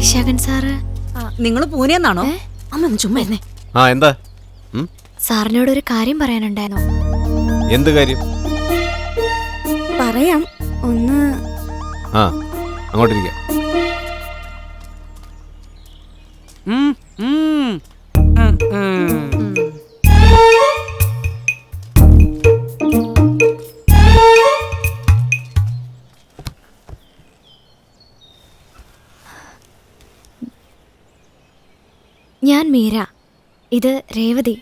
Vaisakhan sir നിങ്ങൾ പൂനെന്നാണോ? അമ്മ ചുമ്മാ ഇരുന്നേ. എന്താ സാറിനോട് ഒരു കാര്യം പറയാനുണ്ടായിരുന്നു. എന്ത് കാര്യം? പറയാം, ഒന്ന് അങ്ങോട്ടിരിക്കാം. ഞാൻ മീര, ഇത് രേവതി.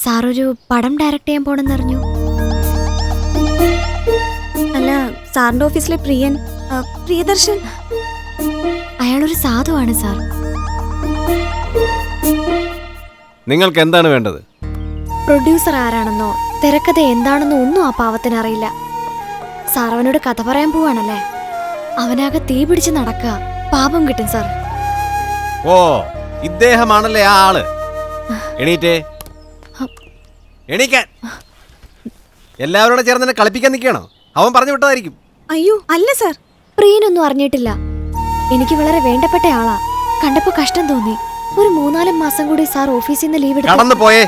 സാറൊരു പടം ഡയറക്റ്റ് ചെയ്യാൻ പോണെന്നറിഞ്ഞു. അല്ല, സാറിന്റെ ഓഫീസിലെ പ്രിയദർശൻ അയാളൊരു സാധുവാണ് സാർ. നിങ്ങൾക്ക് എന്താണ് വേണ്ടത്? പ്രൊഡ്യൂസർ ആരാണെന്നോ തിരക്കഥ എന്താണെന്നോ ഒന്നും ആ പാവത്തിന് അറിയില്ല. സാർ അവനോട് കഥ പറയാൻ പോവാണല്ലേ. അവനാകെ തീ പിടിച്ച് നടക്കുക. പാപം കിട്ടും സാർ. ഓ, ഇദ്ദേഹമാണല്ലേ ആ ആള്. എണീറ്റേ, എണീക്കാൻ. എല്ലാവരോടും ചേർന്ന് എന്നെ കളിപ്പിക്കാൻ നിൽക്കണോ? അവൻ പറഞ്ഞു വിട്ടതായിരിക്കും. അയ്യോ അല്ല സാർ, പ്രിയനൊന്നും അറിഞ്ഞിട്ടില്ല. എനിക്ക് വളരെ വേണ്ടപ്പെട്ട ആളാ. കണ്ടപ്പോ കഷ്ടം തോന്നി. ഒരു 3-4 മാസം കൂടി സാർ ഓഫീസിൽ നിന്ന് ലീവ് എടുത്തു പോയേ.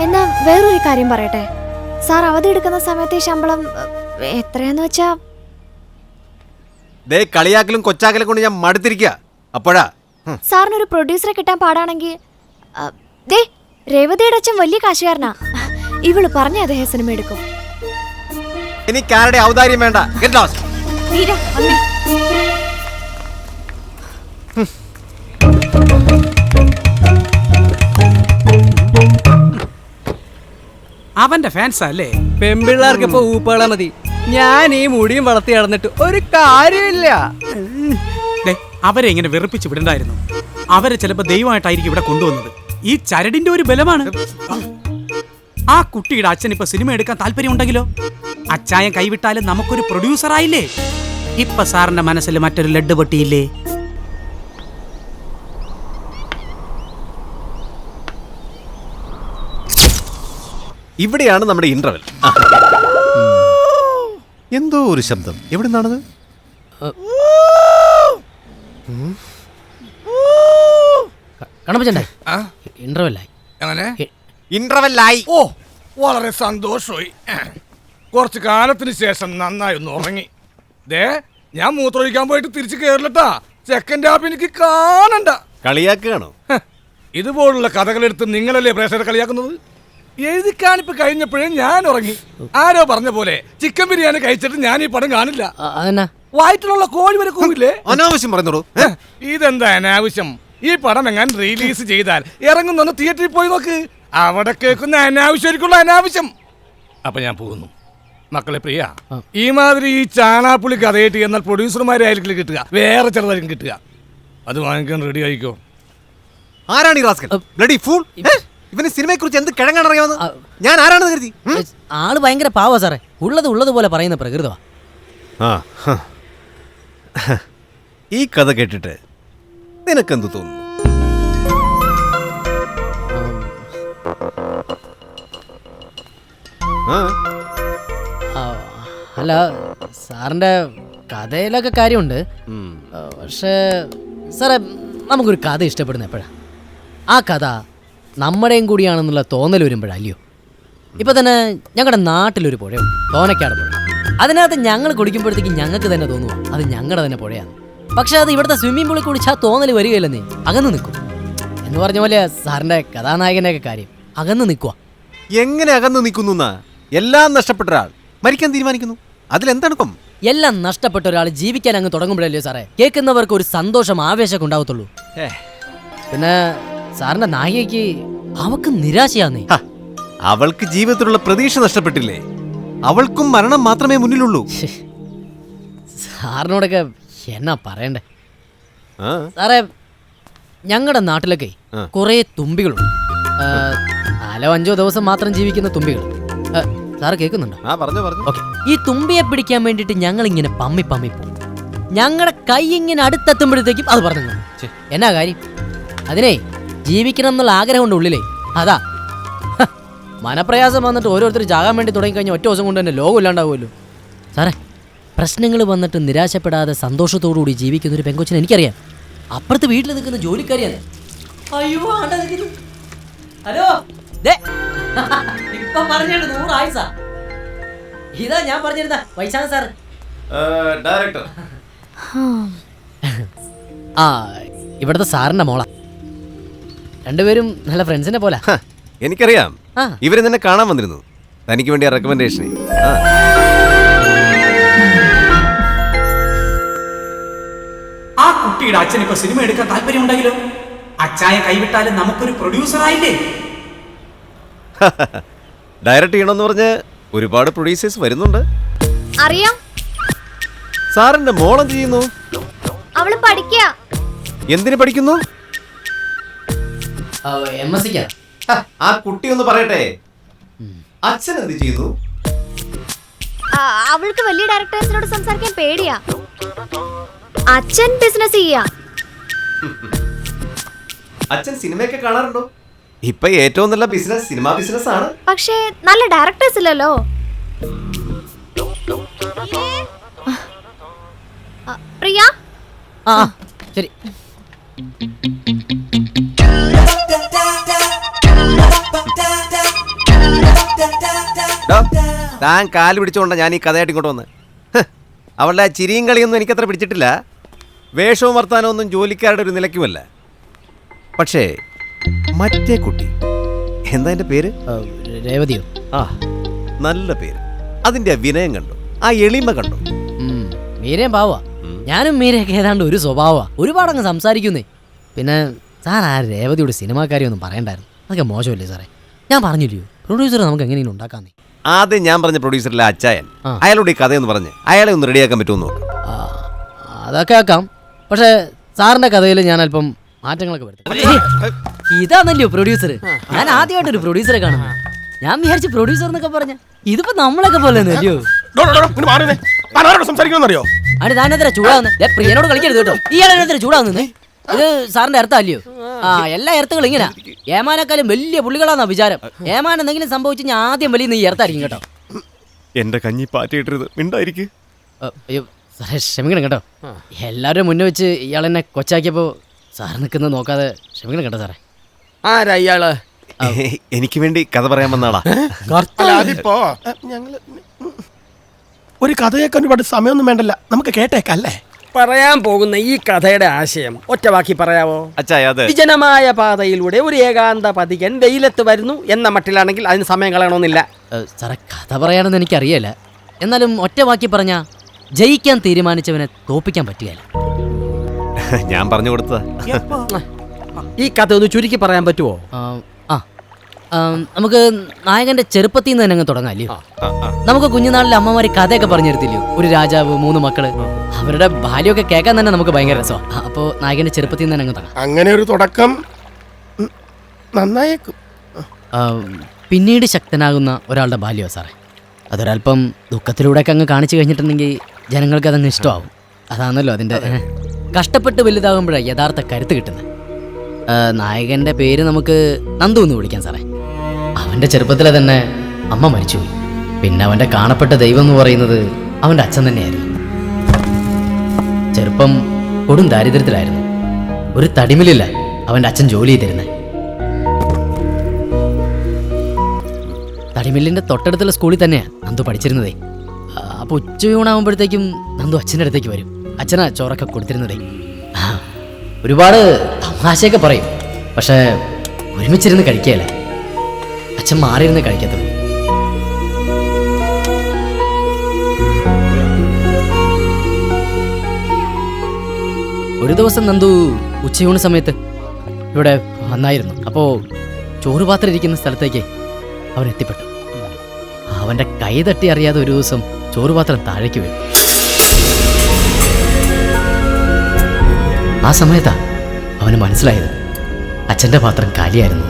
എന്നാ വേറൊരു കാര്യം പറയട്ടെ. സാർ അവധി എടുക്കുന്ന സമയത്തെ ശമ്പളം എത്രയാന്ന് വെച്ചാ. കളിയാക്കലും കൊച്ചാക്കലും കൊണ്ട് ഞാൻ മടുത്തിരിക്കുക. അപ്പോഴാ സാറിനൊരു പ്രൊഡ്യൂസറെ കിട്ടാൻ പാടാണെങ്കിൽ രേവതിയുടെ അച്ഛൻ വലിയ കാശുകാരനാ. ഇവള് പറഞ്ഞ അദ്ദേഹം സിനിമ എടുക്കും. എനിക്കാരുടെ ഔദാര്യം വേണ്ട. Get lost. അവന്റെ ഫാൻസ് അല്ലേ? പെമ്പിള്ളേർക്ക് ഇപ്പൊ ഊപ്പള മതി. ഞാൻ ഈ മുടിയും വളർത്തി നടന്നിട്ട് ഒരു കാര്യമില്ല. അവരെ ഇങ്ങനെ വെറുപ്പിച്ച് വിടണ്ടായിരുന്നു. അവരെ ചിലപ്പോ ദൈവമായിട്ടായിരിക്കും ഇവിടെ കൊണ്ടുവന്നത്. ഈ ചരടിന്റെ ഒരു ബലമാണ്. ആ കുട്ടിയുടെ അച്ഛൻ ഇപ്പൊ സിനിമ എടുക്കാൻ താല്പര്യം ഉണ്ടെങ്കിലോ? അച്ചായം കൈവിട്ടാലും നമുക്കൊരു പ്രൊഡ്യൂസർ ആയില്ലേ? ഇപ്പൊ സാറിന്റെ മനസ്സിൽ മറ്റൊരു ലഡ് പൊട്ടിയില്ലേ? ഇവിടെയാണ് നമ്മുടെ ഇന്റർവെൽ. എന്തോ ഒരു ശബ്ദം. എവിടെ നിന്നാണത്? ഇന്റർവെല്ലായി. ഓ, വളരെ സന്തോഷമായി. കുറച്ച് കാലത്തിന് ശേഷം നന്നായി ഒന്ന് ഉറങ്ങി. ഞാൻ മൂത്രമൊഴിക്കാൻ പോയിട്ട് തിരിച്ചു കയറില്ലട്ടാ. സെക്കൻഡ് ഹാഫ് എനിക്ക് കാണണ്ട. കളിയാക്കുകയാണോ? ഇതുപോലുള്ള കഥകളെടുത്ത് നിങ്ങളല്ലേ പ്രേക്ഷകരെ കളിയാക്കുന്നത്? എഴുതിക്കാണിപ്പ് കഴിഞ്ഞപ്പോഴേ ഞാൻ ഉറങ്ങി. ആരോ പറഞ്ഞ പോലെ ചിക്കൻ ബിരിയാണി കഴിച്ചിട്ട് ഞാൻ ഈ പടം കാണില്ല. വയറ്റിലുള്ള കോഴി വരെ കൂവില്ലേ? അനാവശ്യം പറഞ്ഞോളൂ. ഇതെന്താ അനാവശ്യം? ഈ പടം എങ്ങനെ റിലീസ് ചെയ്താൽ ഇറങ്ങുന്ന തിയേറ്ററിൽ പോയി നോക്ക്. അവിടെ കേൾക്കുന്ന അനാവശ്യമായിരിക്കുള്ള അനാവശ്യം. അപ്പൊ ഞാൻ പോകുന്നു. മക്കളെ പ്രിയ, ഈ മാതിരി ഈ ചാണാപ്പുളി കഥയായിട്ട് എന്നാൽ പ്രൊഡ്യൂസർമാരായിരിക്കും കിട്ടുക, വേറെ ചെറുതായിരിക്കും കിട്ടുക. അത് വാങ്ങിക്കാൻ റെഡി ആയിക്കോ. ആരാണ് ഈ റാസ്കൽ? Bloody fool! ഇവന് സിനിമയെ കുറിച്ച് എന്ത് കിഴങ്ങാണ് അറിയാവുന്ന? ഞാൻ ആരാണെന്ന് കരുതി? ആള് ഭയങ്കര പാവാ സാറേ. ഉള്ളതുപോലെ പറയുന്ന പ്രകൃതമാ. ഈ കഥ കേട്ടിട്ട് നിനക്കെന്ത് തോന്നുന്നു? അല്ല, സാറിന്റെ കഥയിലൊക്കെ കാര്യമുണ്ട്. പക്ഷേ സാറേ, നമുക്കൊരു കഥ ഇഷ്ടപ്പെടുന്ന എപ്പോഴാ? ആ കഥ നമ്മുടെയും കൂടിയാണെന്നുള്ള തോന്നൽ വരുമ്പോഴല്ലയോ? ഇപ്പൊ തന്നെ ഞങ്ങളുടെ നാട്ടിലൊരു പുഴയുണ്ട്, തോനക്കാട് പുഴ. അതിനകത്ത് ഞങ്ങൾ കുടിക്കുമ്പോഴത്തേക്ക് ഞങ്ങൾക്ക് തന്നെ തോന്നുക അത് ഞങ്ങളുടെ തന്നെ പുഴയാണ്. പക്ഷെ അത് ഇവിടുത്തെ സ്വിമ്മിംഗ് പൂളിൽ കുടിച്ചാൽ തോന്നൽ വരികയില്ലെന്നേ, അകന്ന് നിൽക്കും. എന്ന് പറഞ്ഞ പോലെ സാറിന്റെ കഥാനായകന്റെ ഒക്കെ കാര്യം അകന്ന് നിൽക്കുക. എങ്ങനെ അകന്ന് നിൽക്കുന്നു? എല്ലാം നഷ്ടപ്പെട്ട ഒരാൾ മരിക്കാൻ തീരുമാനിക്കുന്നു. അതിലെന്താണ്? എല്ലാം നഷ്ടപ്പെട്ട ഒരാൾ ജീവിക്കാൻ അങ്ങ് തുടങ്ങുമ്പോഴല്ലേ സാറേ കേൾക്കുന്നവർക്ക് ഒരു സന്തോഷം, ആവേശമൊക്കെ ഉണ്ടാവത്തുള്ളൂ. പിന്നെ സാറിന്റെ നായികയ്ക്ക് അവക്ക് നിരാശയാന്നേ. അവൾക്ക് ജീവിതത്തിലുള്ള പ്രതീക്ഷ നഷ്ടപ്പെട്ടില്ലേ? അവൾക്കും മരണം മാത്രമേ മുന്നിലുള്ളൂ. സാറിനോടൊക്കെ എന്നാ പറയണ്ടേ സാറേ? ഞങ്ങളുടെ നാട്ടിലൊക്കെ കുറെ തുമ്പികളുണ്ട്. 4-5 ദിവസം മാത്രം ജീവിക്കുന്ന തുമ്പികൾ. സാറ് കേൾക്കുന്നുണ്ടോ? ഓക്കെ. ഈ തുമ്പിയെ പിടിക്കാൻ വേണ്ടിയിട്ട് ഞങ്ങൾ ഇങ്ങനെ പമ്മി പോകും. ഞങ്ങളുടെ കൈ ഇങ്ങനെ അടുത്തെത്തുമ്പോഴത്തേക്കും അത് പറഞ്ഞു. എന്നാ കാര്യം? അതിനെ ജീവിക്കണം എന്നുള്ള ആഗ്രഹമുണ്ട് ഉള്ളിലേ. അതാ മനപ്രയാസം വന്നിട്ട് ഓരോരുത്തർ ചാകാൻ വേണ്ടി തുടങ്ങിക്കഴിഞ്ഞാൽ ഒറ്റ ദിവസം കൊണ്ട് തന്നെ ലോകം ഇല്ലാണ്ടാവുമല്ലോ സാറേ. പ്രശ്നങ്ങൾ വന്നിട്ട് നിരാശപ്പെടാതെ സന്തോഷത്തോടുകൂടി ജീവിക്കുന്ന ഒരു പെങ്കൊച്ചിനെ എനിക്കറിയാം. അപ്പുറത്ത് വീട്ടിൽ നിൽക്കുന്ന ജോലിക്കാരിയാണ്. അയ്യോ ആണ്ടാ നിൽക്കുന്നു. ഹലോ ദേ ഇപ്പൊ പറഞ്ഞിട്ട് 100 ആയിസാ. ഇതാ ഞാൻ പറഞ്ഞിരുന്ന വൈശാഖ സാർ. ഡയറക്ടർ. ആ ഇവിടുത്തെ സാറിന്റെ മോളാ. രണ്ടുപേരും നല്ല ഫ്രണ്ട്സിനെ പോലെ. എനിക്കറിയാം, ആ. ഇവര് നിന്നെ കാണാൻ വന്നിരുന്നു. തനിക്ക് വേണ്ടി റെക്കമെൻഡേഷൻ. ആ കുട്ടിയുടെ അച്ഛൻ ഇപ്പൊ സിനിമ എടുക്കാൻ താല്പര്യമുണ്ടെങ്കിലോ? അച്ചായ കൈവിട്ടാലും നമുക്കൊരു പ്രൊഡ്യൂസർ ആയില്ലേ? ഡയറക്റ്റ് ചെയ്യണമെന്ന് പറഞ്ഞ് ഒരുപാട് പ്രൊഡ്യൂസേഴ്സ് വരുന്നുണ്ട്. അറിയാം, സാറിന്റെ മോളെന്ത് ചെയ്യുന്നു? അവള് പഠിക്കുക. എന്തിനു പഠിക്കുന്നു? MSc ആ കുട്ടി ഒന്ന് പറയട്ടെ, അച്ഛൻ എന്ത് ചെയ്യുന്നു? അവൾക്ക് വലിയ ഡയറക്ടേഴ്സിനോട് സംസാരിക്കാൻ പേടിയാ. അച്ഛൻ ബിസിനസ് ചെയ്യാ. അച്ഛൻ സിനിമയൊക്കെ കാണാറുണ്ടോ? ഇപ്പൊ ഏറ്റവും നല്ല ബിസിനസ് സിനിമാ ബിസിനസ് ആണ്. പക്ഷേ നല്ല ഡയറക്ടേഴ്സ് ഇല്ലല്ലോ. പ്രിയ, ആ ശരി. താൻ കാല് പിടിച്ചുകൊണ്ടാ ഞാൻ ഈ കഥയായിട്ട് ഇങ്ങോട്ട് വന്ന്. അവളുടെ ആ ചിരിയും കളിയൊന്നും എനിക്കത്ര പിടിച്ചിട്ടില്ല. വേഷവും വർത്താനവും ഒന്നും ജോലിക്കാരുടെ ഒരു നിലയ്ക്കുമല്ല. പക്ഷേ മറ്റേ കുട്ടി, എന്താ എൻ്റെ പേര്? രേവതിയോ? ആ നല്ല പേര്. അതിൻ്റെ ആ വിനയം കണ്ടു, ആ എളിമ കണ്ടു. മീരയും പാവാ. ഞാനും മീരയൊക്കെ ഏതാണ്ട് ഒരു സ്വഭാവമാ. ഒരുപാടങ്ങ് സംസാരിക്കുന്നേ. പിന്നെ സാർ ആ രേവതിയുടെ സിനിമാക്കാരി ഒന്നും പറയണ്ടായിരുന്നു. അതൊക്കെ മോശമല്ലേ സാറേ? ഞാൻ പറഞ്ഞില്ലയോ പ്രൊഡ്യൂസർ നമുക്ക് എങ്ങനെയും ഉണ്ടാക്കാന്നേ. ആദ്യം ഞാൻ പറഞ്ഞ പ്രൊഡ്യൂസറിലെ അച്ചായൻ, അയാളോട് ഈ കഥയൊന്ന് പറഞ്ഞ് അയാളെ ഒന്ന് റെഡിയാക്കാൻ പറ്റുമെന്ന് നോക്കാം. അതൊക്കെ ആക്കാം. പക്ഷേ സാറിന്റെ കഥയിൽ ഞാൻ അല്പം മാറ്റങ്ങളൊക്കെ വരുത്തും. ഇതാണല്ലോ പ്രൊഡ്യൂസർ. ഞാൻ ആദ്യമായിട്ടൊരു പ്രൊഡ്യൂസറെ കാണുന്നു. ഞാൻ വിചാരിച്ചു പ്രൊഡ്യൂസർ എന്നൊക്കെ പറഞ്ഞ ഇതിപ്പോ നമ്മളൊക്കെ പോലെ അല്ലയോ? സംസാരിക്കണമെന്നറിയോ? ആണ് താനെത്ര ചൂടാവുന്നത്? പ്രിയനോട് കളിക്കരുത് കേട്ടോ. ഇയാളെത്ര ചൂടാവുന്നത്? ഇത് സാറിന്റെ അർത്ഥം അല്ലയോ? ആ എല്ലാ എർത്തുകളും ഇങ്ങനെ. ഏമാനേക്കാളും വലിയ പുള്ളികളാന്നാ വിചാരം. ഏമാൻ എന്തെങ്കിലും സംഭവിച്ചു ഞാൻ ആദ്യം വലിയ നീ എർത്തായിരിക്കും കേട്ടോ. എന്റെ കഞ്ഞി പാറ്റിയിട്ടരുത്, മിണ്ടായിരിക്കും. അയ്യോ സാറേ ക്ഷമിക്കണം കേട്ടോ. എല്ലാവരും മുന്നേ വെച്ച് ഇയാളെന്നെ കൊച്ചാക്കിയപ്പോ സാർ നിൽക്കുന്നത് നോക്കാതെ ക്ഷമിക്കണം കേട്ടോ സാറേ. ആരാ ഇയാള്? എനിക്ക് വേണ്ടി കഥ പറയാൻ വന്നാളാ. അതിപ്പോ ഞങ്ങള് ഒരു കഥ കേൾക്കാൻ ഒരുപാട് സമയമൊന്നും വേണ്ടല്ല, നമുക്ക് കേട്ടേക്കല്ലേ? പറയാൻ പോകുന്ന ഈ കഥയുടെ ആശയം ഒറ്റ വാക്കി പറയാവോ? അച്ചായത് വിജനമായ പാതയിലൂടെ ഒരു ഏകാന്ത പതികൻ വെയിലത്ത് വരുന്നു എന്ന മട്ടിലാണെങ്കിൽ അതിന് സമയം കളയണമെന്നില്ല. സാറേ കഥ പറയാണെന്ന് എനിക്കറിയില്ല. എന്നാലും ഒറ്റ വാക്കി പറഞ്ഞ ജയിക്കാൻ തീരുമാനിച്ചവനെ തോപ്പിക്കാൻ പറ്റുകയില്ല. ഞാൻ പറഞ്ഞു കൊടുത്തതാ. ഈ കഥ ഒന്ന് ചുരുക്കി പറയാൻ പറ്റുമോ? നമുക്ക് നായകന്റെ ചെറുപ്പത്തിൽ നിന്ന് തന്നെ അങ്ങ് തുടങ്ങാം അല്ലയോ? നമുക്ക് കുഞ്ഞുനാളിലെ അമ്മമാര് കഥയൊക്കെ പറഞ്ഞു തരത്തില്ലയോ? ഒരു രാജാവ് 3 മക്കള്, അവരുടെ ബാല്യമൊക്കെ കേൾക്കാൻ തന്നെ നമുക്ക് ഭയങ്കര രസമാണ്. അപ്പോൾ നായകന്റെ ചെറുപ്പത്തിൽ നിന്ന് തന്നെ അങ്ങ് തുടങ്ങാം. അങ്ങനെ ഒരു തുടക്കം നന്നായേക്കും. പിന്നീട് ശക്തനാകുന്ന ഒരാളുടെ ബാല്യമോ സാറേ? അതൊരല്പം ദുഃഖത്തിലൂടെയൊക്കെ അങ്ങ് കാണിച്ചു കഴിഞ്ഞിട്ടുണ്ടെങ്കിൽ ജനങ്ങൾക്ക് അതങ്ങ് ഇഷ്ടമാവും. അതാണല്ലോ അതിൻ്റെ. കഷ്ടപ്പെട്ട് വലുതാകുമ്പോഴാണ് യഥാർത്ഥ കരുത്ത് കിട്ടുന്നത്. നായകന്റെ പേര് നമുക്ക് നന്ദു എന്ന് വിളിക്കാം സാറേ. അവൻ്റെ ചെറുപ്പത്തിലെ തന്നെ അമ്മ മരിച്ചുപോയി. പിന്നെ അവൻ്റെ കാണപ്പെട്ട ദൈവം എന്ന് പറയുന്നത് അവൻ്റെ അച്ഛൻ തന്നെയായിരുന്നു. ചെറുപ്പം കൊടും ദാരിദ്ര്യത്തിലായിരുന്നു. ഒരു തടിമില്ലില്ല അവൻ്റെ അച്ഛൻ ജോലി ചെയ്തിരുന്നത്. തടിമില്ലിൻ്റെ തൊട്ടടുത്തുള്ള സ്കൂളിൽ തന്നെയാണ് നന്ദു പഠിച്ചിരുന്നതേ. അപ്പോൾ ഉച്ചയൂണാകുമ്പോഴത്തേക്കും നന്ദു അച്ഛൻ്റെ അടുത്തേക്ക് വരും. അച്ഛനാ ചോറൊക്കെ കൊടുത്തിരുന്നതേ. ഒരുപാട് തമാശയൊക്കെ പറയും. പക്ഷേ ഒരുമിച്ചിരുന്ന് കഴിക്കുകയല്ല, അച്ഛൻ മാറിയിരുന്ന് കഴിക്കത്തുള്ളൂ. ഒരു ദിവസം നന്ദു ഉച്ചയൂണ് സമയത്ത് ഇവിടെ വന്നായിരുന്നു. അപ്പോൾ ചോറ് പാത്രം ഇരിക്കുന്ന സ്ഥലത്തേക്ക് അവൻ എത്തിപ്പെട്ടു. അവൻ്റെ കൈ തട്ടി അറിയാതെ ഒരു ദിവസം ചോറ് പാത്രം താഴേക്ക് വീണു. ആ സമയത്താ അവന് മനസ്സിലായത് അച്ഛൻ്റെ പാത്രം കാലിയായിരുന്നു.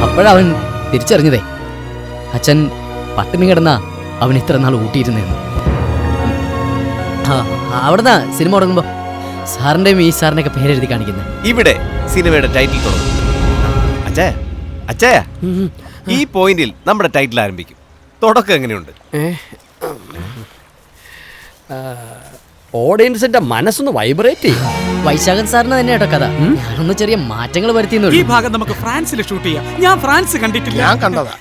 അപ്പോഴവൻ തിരിച്ചറിഞ്ഞതേ അച്ഛൻ പട്ടിണി കിടന്ന അവൻ ഇത്ര നാൾ ഊട്ടിയിരുന്നേന്ന്. അവിടുന്ന് സിനിമ തുടങ്ങുമ്പോൾ സാറിൻ്റെയും ഈ സാറിൻ്റെയൊക്കെ പേരെഴുതി കാണിക്കുന്നത്. ഇവിടെ സിനിമയുടെ ടൈറ്റിൽ തുടങ്ങും. അച്ഛായ ഈ പോയിന്റിൽ നമ്മുടെ ടൈറ്റിൽ ആരംഭിക്കും. തുടക്കം എങ്ങനെയുണ്ട്? ഓഡിയൻസിന്റെ മനസ്സൊന്ന് വൈബ്രേറ്റ് ചെയ്യും. വൈശാഖൻ സാറിന് തന്നെ കേട്ടോ കഥ. ഞാനൊന്ന് ചെറിയ മാറ്റങ്ങൾ ഈ വരുത്തിയെന്നുള്ളൂ. ഭാഗം നമുക്ക് ഫ്രാൻസിൽ ഷൂട്ട് ചെയ്യാം. ഞാൻ ഫ്രാൻസ് കണ്ടിട്ടില്ല. ഞാൻ കണ്ടതാ.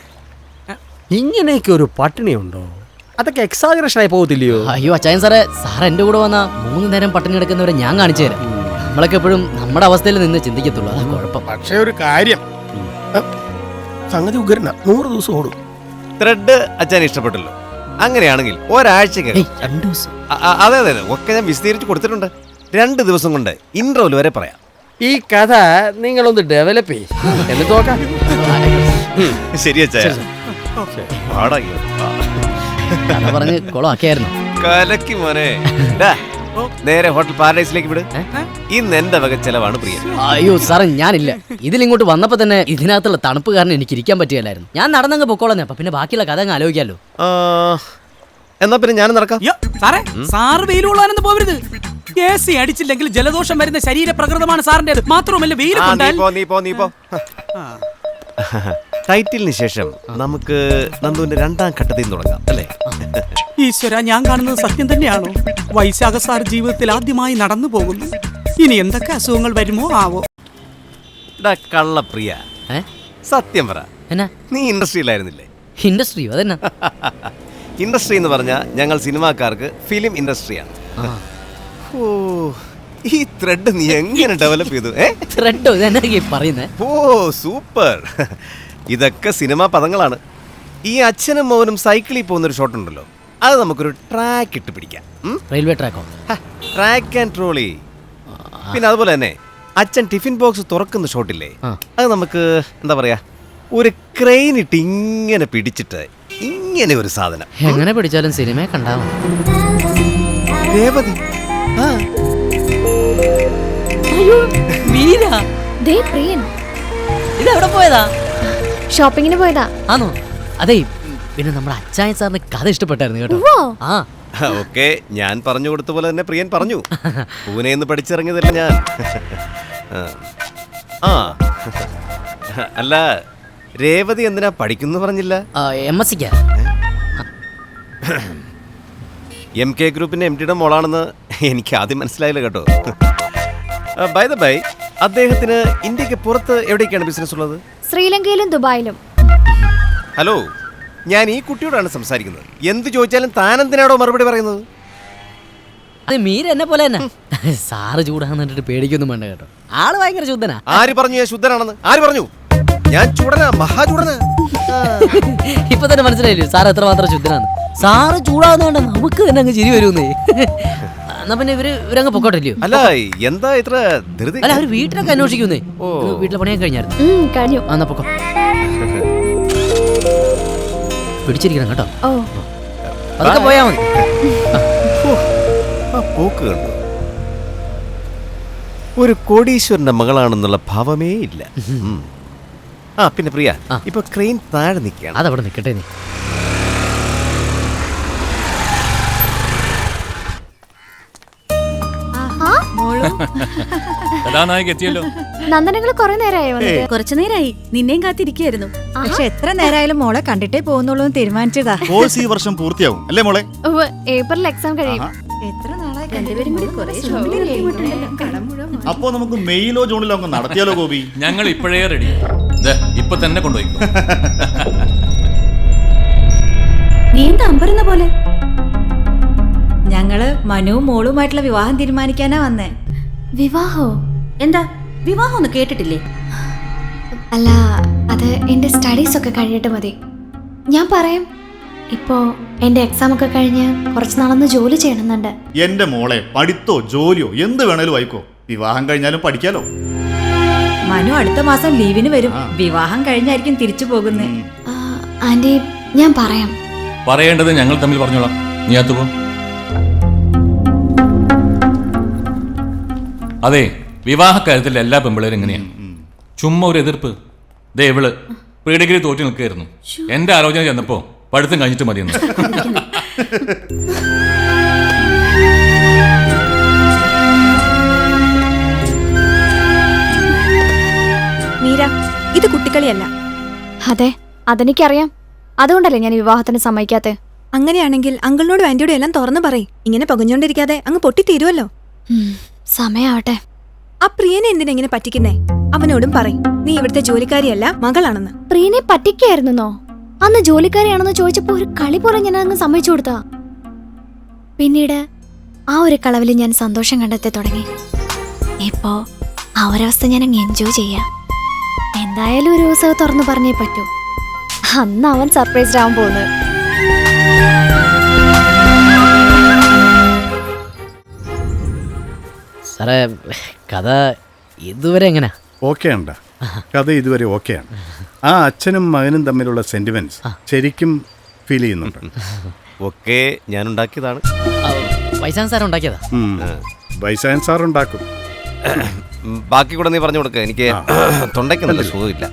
ഇങ്ങനെയൊക്കെ ഒരു പട്ടിണി ഉണ്ടോ? അതൊക്കെ എക്സാജറേഷൻ ആയി പോകത്തില്ലയോ? അയ്യോ അച്ചായൻ സാറേ, സാർ എൻ്റെ കൂടെ വന്ന 3 നേരം പട്ടിണി എടുക്കുന്നവരെ ഞാൻ കാണിച്ചു തരാം. നമ്മളൊക്കെ എപ്പോഴും നമ്മുടെ അവസ്ഥയിൽ നിന്ന് ചിന്തിക്കത്തുള്ളൂ, അതാ കുഴപ്പം. പക്ഷേ ഒരു കാര്യം, സംഗതി ഉഗ്രന 100 ദിവസം ഓടും. ത്രെഡ് അച്ഛൻ ഇഷ്ടപ്പെട്ടല്ലോ. അങ്ങനെയാണെങ്കിൽ ഒരാഴ്ചക്ക് 2 ദിവസം. അതെ അതെ അതെ, ഒക്കെ ഞാൻ വിശദീകരിച്ച് കൊടുത്തിട്ടുണ്ട്. 2 ദിവസം കൊണ്ട് ഇന്റർവെൽ വരെ പറയാം. ഈ കഥ നിങ്ങളൊന്ന് ഡെവലപ്പ് ചെയ്യും എന്നിട്ട് നോക്കാം. ശരി അച്ഛാ. പാടാക്കി കഥ പറഞ്ഞ് കുളമാക്കിയായിരുന്നു. കലക്കി മോനെ. ഡാ, നേരെ ഹോട്ടൽ പാരഡൈസിലേക്ക് വിട്. ഇന്ന് എന്റെ വക ചെലവാണ് പ്രിയ. അയ്യോ സാറേ, ഞാനില്ല. ഇതിലിങ്ങോട്ട് വന്നപ്പോ തന്നെ ഇതിനകത്തുള്ള തണുപ്പ് കാരണം എനിക്ക് ഇരിക്കാൻ പറ്റില്ലായിരുന്നു. ഞാൻ നടന്നങ്ങ് പൊക്കോളഞ്ഞ, അപ്പൊ പിന്നെ ബാക്കിയുള്ള കഥ അങ്ങ് ആലോചിക്കാമല്ലോ. എന്നാ പിന്നെ ഞാനും നടക്കാം. അയ്യോ, സാറേ, സാറ് വെയിലുള്ളാനൊന്നും പോകരുത്. AC അടിച്ചില്ലെങ്കിൽ ജലദോഷം വരുന്ന ശരീരപ്രകൃതമാണ് സാറിന്റെ. മാത്രമല്ല വെയിൽ കൊണ്ടാൽ നീ പോ. ടൈറ്റിലിന് ശേഷം നമുക്ക് നന്ദുവിന്റെ 2ാം ഘട്ടത്തിൽ തുടങ്ങാം അല്ലേ? ഈശ്വര, ഞാൻ കാണുന്നത് സത്യം തന്നെയാണോ? വൈശാഖ സാർ ജീവിതത്തിൽ ആദ്യമായി നടന്നു പോകുന്നു. ഇനി എന്തൊക്കെ അസുഖങ്ങൾ വരുമോ ആവോ. കള്ളപ്രിയ, സത്യം പറ, എന്നാ നീ ഇൻഡസ്ട്രിയിലായിരുന്നില്ലേ? ഇൻഡസ്ട്രിയോ? അതെന്നാ ഇൻഡസ്ട്രി എന്ന് പറഞ്ഞാൽ ഞങ്ങൾ സിനിമാക്കാർക്ക് ഫിലിം ഇൻഡസ്ട്രിയാണ്. ഓ, ഈ ത്രെഡ് നീ എങ്ങനെ ഡെവലപ്പ് ചെയ്തു? ത്രെഡോ? ഇതെന്നാ പറയുന്നേ? ഓ സൂപ്പർ. ഇതൊക്കെ സിനിമാ പദങ്ങളാണ്. ഈ അച്ഛനും മോനും സൈക്കിളിൽ പോകുന്നൊരു ഷോട്ട് ഉണ്ടല്ലോ, അത് നമുക്കൊരു ട്രാക്ക് ഇട്ട് പിടിക്കാം. Railway Traco? Track and trolley. പിന്നെ അതുപോലെ തന്നെ അച്ഛൻ ടിഫിൻ ബോക്സ് തുറക്കുന്ന ഷോട്ടില്ലേ, അത് നമുക്ക് എന്താ പറയാ, ഒരു ക്രെയിൻ ഇട്ട് ഇങ്ങനെ പിടിച്ചിട്ട് ഇങ്ങനെ ഒരു സാധനം. എങ്ങനെ പിടിച്ചാലും സിനിമയെ കണ്ടാവും. രേവതി, ദേ പ്രിയൻ ഇതെവിടെ പോയതാ? ഷോപ്പിങ്ങിന് പോയതാ. ആണോ? അതെ, പിന്നെ നമ്മുടെ അച്ചായൻ സാറിന് കഥ ഇഷ്ടപ്പെട്ടായിരുന്നു കേട്ടോ. ഉവ്വോ? ആ ഓക്കെ, ഞാൻ പറഞ്ഞു കൊടുത്ത പോലെ തന്നെ പ്രിയൻ പറഞ്ഞു. പൂനെന്ന് പഠിച്ചിറങ്ങിയതല്ല ഞാൻ. ആ അല്ല, രേവതി എന്തിനാ പഠിക്കുന്നു പറഞ്ഞില്ല? MSc. MK ഗ്രൂപ്പിന്റെ MTയുടെ മോളാണെന്ന് എനിക്ക് ആദ്യം മനസ്സിലായില്ല കേട്ടോ. ബൈ ദ ബൈ, അദ്ദേഹത്തിന് ഇന്ത്യക്ക് പുറത്ത് എവിടേക്കാണ് ബിസിനസ് ഉള്ളത്? ശ്രീലങ്കയിലും ദുബായിലും. ഹലോ, ഞാൻ ഈ കുട്ടിയോടാണ് സംസാരിക്കുന്നത്. എന്ത് ചോദിച്ചാലും താൻ എന്തിനാണോ മറുപടി പറയുന്നത്? അത് മീര എന്നെ പോലെ തന്നെ. സാറ് ചൂടാന്നിട്ട് പേടിക്കൊന്നും വേണ്ട കേട്ടോ. ആള് ഭയങ്കര ശുദ്ധനാ. ആര് പറഞ്ഞു ഞാൻ ശുദ്ധനാണെന്ന്? ആര് പറഞ്ഞു? ഞാൻ ചൂടനാ, മഹാചൂടനാ. ഇപ്പൊ തന്നെ മനസ്സിലായില്ലേ സാർ എത്രമാത്രം ശുദ്ധനാണ്? സാറ് ചൂടാവുന്നതുകൊണ്ട് നമുക്ക് തന്നെ അങ്ങ് ചിരി വരുന്നേ. എന്നാ പിന്നെ ഇവരങ്ങ് പൊക്കോട്ടില്ലയോ? അല്ല, എന്താ ഇത്ര ധൃതി? അല്ല, അവര് വീട്ടിലൊക്കെ അന്വേഷിക്കുന്നേ. വീട്ടിലെ പണിയൊക്കെ കഴിഞ്ഞായിരുന്നു. കഴിഞ്ഞു. എന്നാ പൊക്കോ. പിടിച്ചിരിക്കണം കേട്ടോ. ഓ, അതൊക്കെ പോയാ മതി. ആ പോക്ക് കണ്ടു. ഒരു കോടീശ്വരന്റെ മകളാണെന്നുള്ള ഭാവമേ ഇല്ല. ആ പിന്നെ പ്രിയ, ഇപ്പൊ ക്രെയിൻ താഴെ നിൽക്കുകയാണ്. അതവിടെ നിൽക്കട്ടെ. നീ എത്തിയല്ലോ. നന്ദനങ്ങൾ കുറെ നേരമായി വന്നിട്ട്. കുറച്ചു നേരമായി നിന്നെയും കാത്തിരിക്കായിരുന്നു. പക്ഷെ എത്ര നേരമായാലും മോളെ കണ്ടിട്ടേ പോകുന്നുള്ളൂ എന്ന് തീരുമാനിച്ചതാ. കോഴ്സ് ഈ വർഷം പൂർത്തിയാവും അല്ലേ മോളെ? ഉവ്വ്, ഏപ്രിൽ എക്സാം കഴിയും. എത്ര നാളായി അപ്പോ നമുക്ക് മെയിലോ ജൂണിലോ അങ്ങ് നടത്തിയാലോ ഗോപി? ഞങ്ങൾ ഇപ്പോഴേ റെഡി. ഇപ്പൊ തന്നെ കൊണ്ടുപോയി. നീ എന്താ അമ്പരുന്ന പോലെ? ഞങ്ങള് മനുവും മോളുമായിട്ടുള്ള വിവാഹം തീരുമാനിക്കാനാ വന്നേ. വിവാഹോ? എന്താ വിവാഹം ഒന്ന് കേട്ടിട്ടില്ലേ? അല്ല, അത് എന്റെ സ്റ്റഡീസ് ഒക്കെ കഴിഞ്ഞിട്ട് മതി. ഞാൻ പറയാം. ഇപ്പോ എന്റെ എക്സാം ഒക്കെ കഴിഞ്ഞ് കുറച്ച് നാളൊന്ന് ജോലി ചെയ്യണമെന്നുണ്ട്. എന്റെ മോളെ, പഠിത്തോ ജോലിയോ എന്ത് വേണേലും ആയിക്കോ, വിവാഹം കഴിഞ്ഞാലും പഠിക്കാലോ. മനു അടുത്ത മാസം ലീവിന് വരും. വിവാഹം കഴിഞ്ഞായിരിക്കും തിരിച്ചു പോകുന്നേ. ആന്റി, ഞാൻ പറയാം. പറയേണ്ടത് ഞങ്ങൾ തമ്മിൽ പറഞ്ഞോളാം. നീ അകത്ത് പോ. അതെ, വിവാഹക്കാര്യത്തിൽ എല്ലാ പെമ്പിളേരും എങ്ങനെയാണ്, ചുമ്മാ ഒരു എതിർപ്പ്. ദേ ഇവള് പ്രീ ഡിഗ്രി തോറ്റി നിൽക്കുകയായിരുന്നു. എന്റെ ആലോചന ചെന്നപ്പോ പഠിത്തം കഴിഞ്ഞിട്ട് മതിയെന്ന്. മീര, ഇത് കുട്ടിക്കളിയല്ല. അതെ, അതെനിക്കറിയാം. അതുകൊണ്ടല്ലേ ഞാൻ ഈ വിവാഹത്തിന് സമ്മതിക്കാത്തെ. അങ്ങനെയാണെങ്കിൽ അങ്കിളിനോടും ആന്റിയോടും എല്ലാം തുറന്നു പറയും. ഇങ്ങനെ പകുഞ്ഞോണ്ടിരിക്കാതെ അങ്ങ് പൊട്ടിത്തീരുമല്ലോ. സമയാവട്ടെ. ആ പ്രിയനെ എന്തിനാ ഇങ്ങനെ പറ്റിക്കുന്നേ? അവനോടും പറയും നീ ഇവിടുത്തെ ജോലിക്കാരിയല്ല, മകളാണെന്ന്. പ്രിയനെ പറ്റിക്കായിരുന്നോ? അന്ന് ജോലിക്കാരിയാണെന്ന് ചോദിച്ചപ്പോ ഒരു കളി പോലെ ഞാൻ അങ്ങ് സമ്മതിച്ചു കൊടുത്താ. പിന്നീട് ആ ഒരു കളവിൽ ഞാൻ സന്തോഷം കണ്ടെത്തി തുടങ്ങി. ഇപ്പോ ആ ഒരവസ്ഥ ഞാൻ അങ്ങ് എൻജോയ് ചെയ്യാം. എന്തായാലും ഒരു ദിവസം തുറന്നു പറഞ്ഞേ പറ്റൂ. അന്ന് അവൻ സർപ്രൈസ്ഡ് ആവാൻ പോകുന്നത്. സാറേ, കഥ ഇതുവരെ എങ്ങനെയാ? ഓക്കെ ഉണ്ടാ, കഥ ഇതുവരെ ഓക്കെയാണ്. ആ അച്ഛനും മകനും തമ്മിലുള്ള സെന്റിമെന്റ്സ് ശരിക്കും ഫീൽ ചെയ്യുന്നുണ്ട്. ഒക്കെ ഞാൻ ഉണ്ടാക്കിയതാണ്. വൈശാൻ സാർ ഉണ്ടാക്കിയതാ? വൈശാൻ സാർ ഉണ്ടാക്കും. ബാക്കി കൂടെ നീ പറഞ്ഞു കൊടുക്ക, എനിക്ക് തൊണ്ടയ്ക്ക് നല്ല സുഖമില്ല.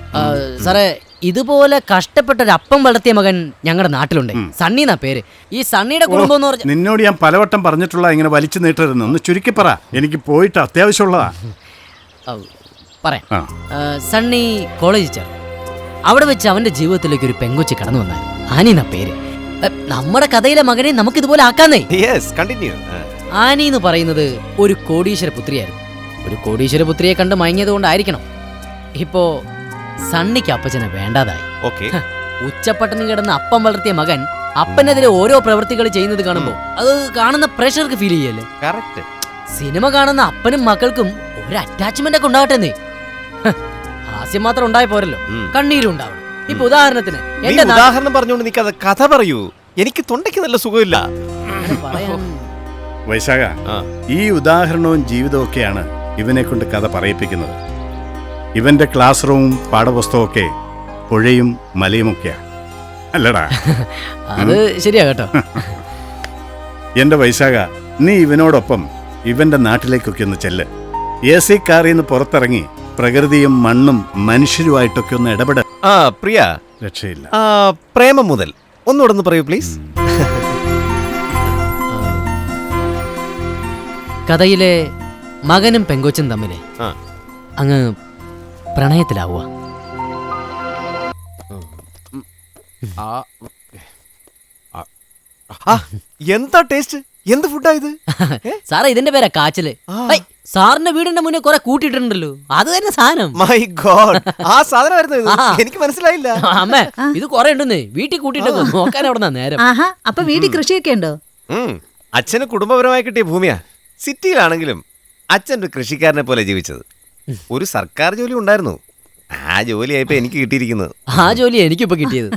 സാറേ, ഇതുപോലെ കഷ്ടപ്പെട്ട ഒരു അപ്പം വളർത്തിയ മകൻ ഞങ്ങളുടെ നാട്ടിലുണ്ട്. സണ്ണി എന്നാ പേര്. ഈ സണ്ണിയുടെ കുടുംബം എന്ന് പറഞ്ഞ നിന്നോട് ഞാൻ പലവട്ടം പറഞ്ഞിട്ടുള്ള ഇങ്ങനെ വലിച്ചു നീട്ടരുന്ന്. ഒന്ന് ചുരുക്കി പറ, എനിക്ക് പോയിട്ട് അത്യാവശ്യമുള്ളതാ. പറയാം. സണ്ണി കോളേജിൽ ചേർന്നു. അവിടെ വെച്ച് അവന്റെ ജീവിതത്തിലേക്ക് ഒരു പെങ്കൊച്ചി കടന്നു വന്നാൽ ആനി എന്നാ പേര്. നമ്മുടെ കഥയിലെ മകനെ നമുക്ക് ഇതുപോലെ ആക്കാന്നേ. ആനി എന്ന് പറയുന്നത് ഒരു കോടീശ്വര പുത്രിയായിരുന്നു. ഒരു കോടീശ്വര പുത്രിയെ കണ്ട് മയങ്ങിയത് കൊണ്ടായിരിക്കണം ഇപ്പോ സണ്ണിക്ക് അപ്പച്ചനെ വേണ്ടാതായി. ഉച്ചപ്പട്ടണി കിടന്ന് അപ്പം വളർത്തിയ മകൻ അപ്പനെതിരെ ഓരോ പ്രവൃത്തികൾ ചെയ്യുന്നത് കാണുമ്പോ അത് കാണുന്ന പ്രഷർക്ക് ഫീൽ ചെയ്യല്ലേ? സിനിമ കാണുന്ന അപ്പനും മക്കൾക്കും ഒരു അറ്റാച്ച്മെന്റ് ഒക്കെ ഉണ്ടാകട്ടെ. ഹാസ്യം മാത്രം ഉണ്ടായ പോരല്ലോ, കണ്ണീരും ഉണ്ടാവണം. ഇപ്പൊ ഉദാഹരണത്തിന് എന്റെ ഉദാഹരണം പറഞ്ഞുകൊണ്ട് നീ കഥ പറയൂ. എനിക്ക് തൊണ്ടയ്ക്ക് നല്ല സുഖമില്ല. വൈശാഖ, ഈ ഉദാഹരണവും ജീവിതവും ഒക്കെയാണ് ഇവനെ കൊണ്ട് കഥ പറയിപ്പിക്കുന്നത്. ഇവന്റെ ക്ലാസ് റൂമും പാഠപുസ്തകമൊക്കെ പുഴയും മലയുമൊക്കെയാ, അല്ലടാ? അത് ശരിയാ കേട്ടോ. എന്റെ വൈശാഖ, നീ ഇവനോടൊപ്പം ഇവന്റെ നാട്ടിലേക്കൊക്കെ ഒന്ന് ചെല്ല്. AC കാറിൽ നിന്ന് പുറത്തിറങ്ങി പ്രകൃതിയും മണ്ണും മനുഷ്യരുമായിട്ടൊക്കെ ഒന്ന് ഇടപെട. പ്രിയ, രക്ഷയില്ല. പ്രേമം മുതൽ ഒന്നുകൂടെ ഒന്ന് പറയൂ പ്ലീസ്. കഥയിലെ മകനും പെങ്കൊച്ചും തമ്മില് അങ്ങ് പ്രണയത്തിലാവുക. എന്താ ടേസ്റ്റ്? എന്ത് ഫുഡാ ഇത്? സാറേ, ഇതിന്റെ പേരാ കാച്ചില്. സാറിന്റെ വീടിന്റെ മുന്നേ കുറെ കൂട്ടിയിട്ടുണ്ടല്ലോ, അത് തന്നെ സാധനം. മൈ ഗോഡ്, ആ സാധനമായിരുന്നു. എനിക്ക് മനസ്സിലായില്ല. അമ്മേ, ഇത് കുറെ ഉണ്ടെന്നേ, വീട്ടിൽ കൂട്ടിയിട്ടൊക്കെ നോക്കാൻ എവിടെ നേരം. അപ്പൊ വീട്ടിൽ കൃഷിയൊക്കെ ഉണ്ടോ? അച്ഛന് കുടുംബപരമായി കിട്ടിയ ഭൂമിയാ. സിറ്റിയിലാണെങ്കിലും അച്ഛൻ ഒരു കൃഷിക്കാരനെ പോലെ ജീവിച്ചത്. ഒരു സർക്കാർ ജോലി ഉണ്ടായിരുന്നു, ആ ജോലിയായിപ്പോ എനിക്ക് കിട്ടിയിരിക്കുന്നത്. ആ ജോലി എനിക്കിപ്പോ കിട്ടിയത്.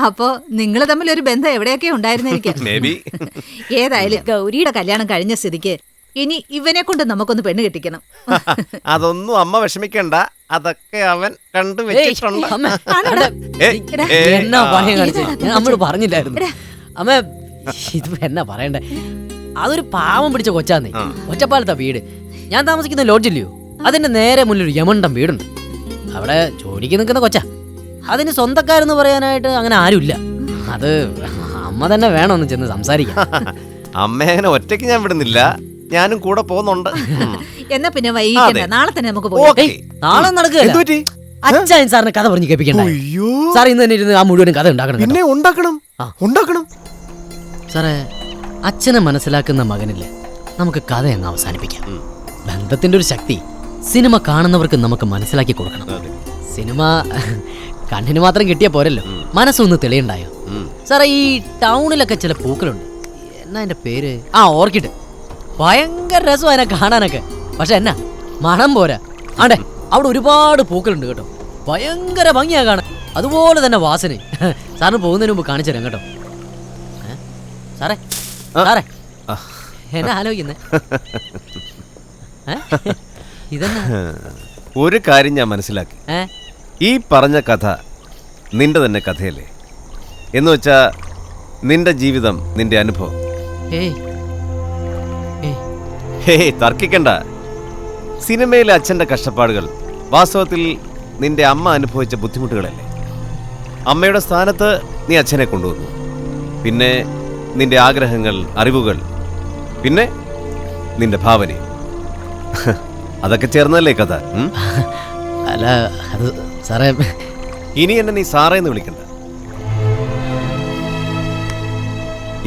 അപ്പോ നിങ്ങൾ തമ്മിൽ ഒരു ബന്ധം എവിടെയൊക്കെ ഉണ്ടായിരുന്നിരിക്കാം. ഏതായാലും ഗൗരിയുടെ കല്യാണം കഴിഞ്ഞ സ്ഥിതിക്ക് ഇനി ഇവനെ കൊണ്ട് നമുക്കൊന്ന് പെണ്ണ് കെട്ടിക്കണം. അതൊന്നും അമ്മ വിഷമിക്കണ്ട, അതൊക്കെ അവൻ കണ്ടു വെച്ചിട്ടുണ്ട്. എന്നാ പറയാൻ കാണിച്ചേ, നമ്മള് പറഞ്ഞില്ലായിരുന്നു. അമ്മ, ഇത് എന്നാ പറയണ്ടേ, അതൊരു പാവം പിടിച്ച കൊച്ചാന്നേ. ഒറ്റപ്പാലത്താ വീട്. ഞാൻ താമസിക്കുന്ന ലോഡ്ജില്ലയോ, അതിന്റെ നേരെ മുന്നിൽ ഒരു യമണ്ടം വീടുണ്ട്. അവിടെ ജോലിക്ക് നിൽക്കുന്ന കൊച്ചാ. അതിന് സ്വന്തക്കാരെന്ന് പറയാനായിട്ട് അങ്ങനെ ആരുമില്ല. അത് അമ്മ തന്നെ വേണമെന്ന് ചെന്ന് സംസാരിക്കാം. അമ്മേനെ ഒറ്റയ്ക്ക് ഞാൻ വിടുന്നില്ല, ഞാനും കൂടെ പോകുന്നുണ്ട്. എന്നാ പിന്നെ വൈകിക്കണ്ട, നാളെ തന്നെ നമുക്ക് പോകാം. നാളെ നടക്കുക. അച്ഛൻ സാറിന് കഥ പറഞ്ഞു കേൾപ്പിക്കണ്ടേ? സാർ ഇന്ന് തന്നെ ഇരുന്ന് ആ മുഴുവനും കഥ ഉണ്ടാക്കണം. പിന്നെ ഉണ്ടാക്കണം. സാറേ, അച്ഛനെ മനസ്സിലാക്കുന്ന മകനില്ലേ, നമുക്ക് കഥ അങ്ങ് അവസാനിപ്പിക്കാം. ബന്ധത്തിന്റെ ഒരു ശക്തി സിനിമ കാണുന്നവർക്ക് നമുക്ക് മനസ്സിലാക്കി കൊടുക്കണം. സിനിമ കണ്ണിന് മാത്രം കിട്ടിയാ പോരല്ലോ, മനസ്സൊന്ന് തെളിയുണ്ടായോ? സാറേ, ഈ ടൗണിലൊക്കെ ചില പൂക്കളുണ്ട്. എന്നാ എന്റെ പേര്? ഓർക്കിഡ്. ഭയങ്കര രസം അതിനെ കാണാനൊക്കെ. പക്ഷെ എന്നാ മണം പോരാ. ആണ്ടേ, അവിടെ ഒരുപാട് പൂക്കളുണ്ട് കേട്ടോ, ഭയങ്കര ഭംഗിയാ കാണാൻ. അതുപോലെ തന്നെ വാസന. സാറിന് പോകുന്നതിന് മുമ്പ് കാണിച്ചു തരാം കേട്ടോ. സാറേ, സാറേ, എന്നാ ആലോചിക്കുന്നേ? ഇതെന്നാ? ഒരു കാര്യം ഞാൻ മനസ്സിലാക്കി. ഈ പറഞ്ഞ കഥ നിന്റെ തന്നെ കഥയല്ലേ? എന്ന് വെച്ചാ നിന്റെ ജീവിതം, നിന്റെ അനുഭവം. തർക്കിക്കണ്ട. സിനിമയിലെ അച്ഛൻ്റെ കഷ്ടപ്പാടുകൾ വാസ്തവത്തിൽ നിന്റെ അമ്മ അനുഭവിച്ച ബുദ്ധിമുട്ടുകളല്ലേ? അമ്മയുടെ സ്ഥാനത്ത് നീ അച്ഛനെ കൊണ്ടുവന്നു. പിന്നെ നിന്റെ ആഗ്രഹങ്ങൾ, അറിവുകൾ, പിന്നെ നിന്റെ ഭാവനയും, അതൊക്കെ ചേർന്നല്ലേ കഥ. അല്ല, അത് സാറേ, ഇനി എന്നെ നീ സാറേന്ന് വിളിക്കണ്ട.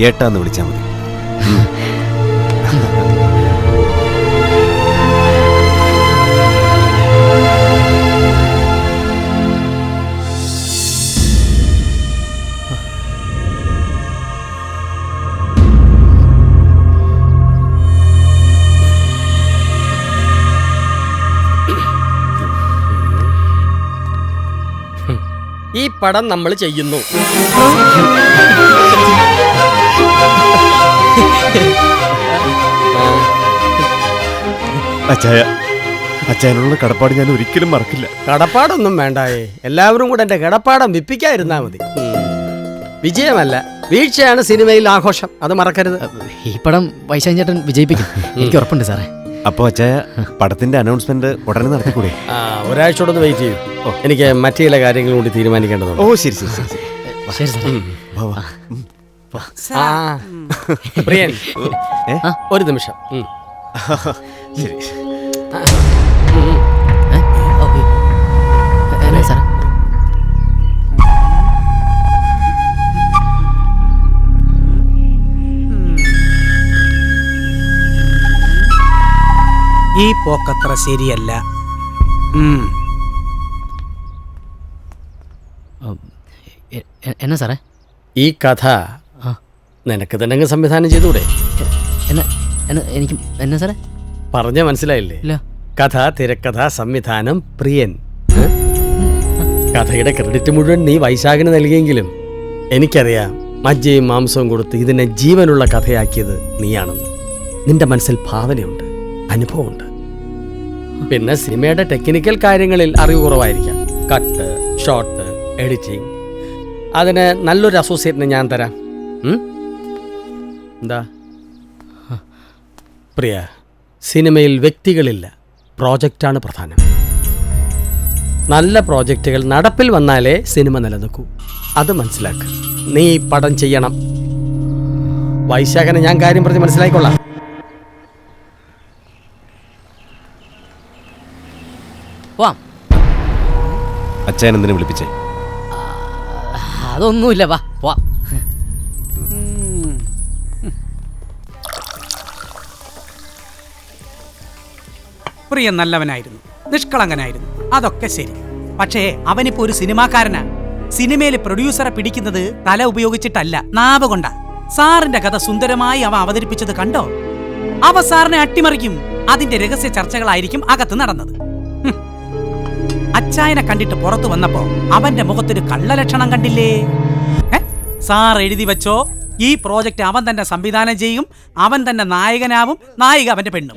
ഏട്ടാന്ന് വിളിച്ചാൽ മതി. ഈ പടം നമ്മൾ ചെയ്യുന്നു. അച്ചായനുള്ള കടപ്പാട് ഞാൻ ഒരിക്കലും മറക്കില്ല. കടപ്പാടൊന്നും വേണ്ടായേ, എല്ലാവരും കൂടെ എൻ്റെ കടപ്പാടം വിപ്പിക്കാതിരുന്നാ മതി. വിജയമല്ല, വീഴ്ചയാണ് സിനിമയിൽ ആഘോഷം, അത് മറക്കരുത്. ഈ പടം വൈശാഖൻ ചേട്ടൻ വിജയിപ്പിക്കും, എനിക്ക് ഉറപ്പുണ്ട് സാറേ. അപ്പോൾ അച്ചായ പടത്തിന്റെ അനൗൺസ്മെന്റ് ഉടനെ നടത്തിക്കൂടെ? ഒരാഴ്ചയോടെ ഒന്ന് വെയിറ്റ് ചെയ്യൂ, എനിക്ക് മറ്റു ചില കാര്യങ്ങൾ കൂടി തീരുമാനിക്കേണ്ടതുണ്ട്. ഓ ശരി ശരി ശരി ശരി സാറേ. പ്രിയൻ, ഒരു നിമിഷം. ശരി. സാറേ ഈ പോക്കത്ര ശരിയല്ല. എന്നാ സാറേ? ഈ കഥ നിനക്ക് തന്നെ സംവിധാനം ചെയ്തൂടെ? എനിക്ക് എന്നാ സാറേ പറഞ്ഞ മനസ്സിലായില്ലേ? ഇല്ല. കഥ, തിരക്കഥ, സംവിധാനം പ്രിയൻ. കഥയുടെ ക്രെഡിറ്റ് മുഴുവൻ നീ വൈശാഖിന് നൽകിയെങ്കിലും എനിക്കറിയാം മജ്ജയും മാംസവും കൊടുത്ത് ഇതിനെ ജീവനുള്ള കഥയാക്കിയത് നീയാണെന്ന്. നിന്റെ മനസ്സിൽ ഭാവനയുണ്ട്, അനുഭവമുണ്ട്. പിന്നെ സിനിമയുടെ ടെക്നിക്കൽ കാര്യങ്ങളിൽ അറിവ് കുറവായിരിക്കാം. കട്ട്, ഷോട്ട്, എഡിറ്റിംഗ്, അതിന് നല്ലൊരു അസോസിയേറ്റിനെ ഞാൻ തരാം. എന്താ പ്രിയ, സിനിമയിൽ വ്യക്തികളില്ല, പ്രോജക്റ്റാണ് പ്രധാനം. നല്ല പ്രോജക്റ്റുകൾ നടപ്പിൽ വന്നാലേ സിനിമ നിലനിൽക്കൂ, അത് മനസ്സിലാക്കുക. നീ പടം ചെയ്യണം. വൈശാഖനെ ഞാൻ കാര്യം പറഞ്ഞ് മനസ്സിലായിക്കൊള്ളാം. പോവാം. അച്ചായൻ എന്തിനു വിളിപ്പിച്ചേ? അതൊന്നുമില്ല, വാ പോവാം. പ്രിയൻ നല്ലവനായിരുന്നു, നിഷ്കളങ്കനായിരുന്നു, അതൊക്കെ ശരി. പക്ഷേ അവനിപ്പോ ഒരു സിനിമാക്കാരനാ. സിനിമയിൽ പ്രൊഡ്യൂസറെ പിടിക്കുന്നത് തല ഉപയോഗിച്ചിട്ടല്ല, നാവ് കൊണ്ടാ. സാറിന്റെ കഥ സുന്ദരമായി അവ അവതരിപ്പിച്ചത് കണ്ടോ? അവ സാറിനെ അട്ടിമറിക്കും. അതിന്റെ രഹസ്യ ചർച്ചകളായിരിക്കും അകത്ത് നടന്നത്. അച്ചായനെ കണ്ടിട്ട് പുറത്തു വന്നപ്പോ അവന്റെ മുഖത്തൊരു കള്ളലക്ഷണം കണ്ടില്ലേ? സാർ എഴുതി വെച്ചോ, ഈ പ്രോജക്റ്റ് അവൻ തന്നെ സംവിധാനം ചെയ്യും, അവൻ തന്നെ നായകനാവും, നായിക അവന്റെ പെണ്ണും.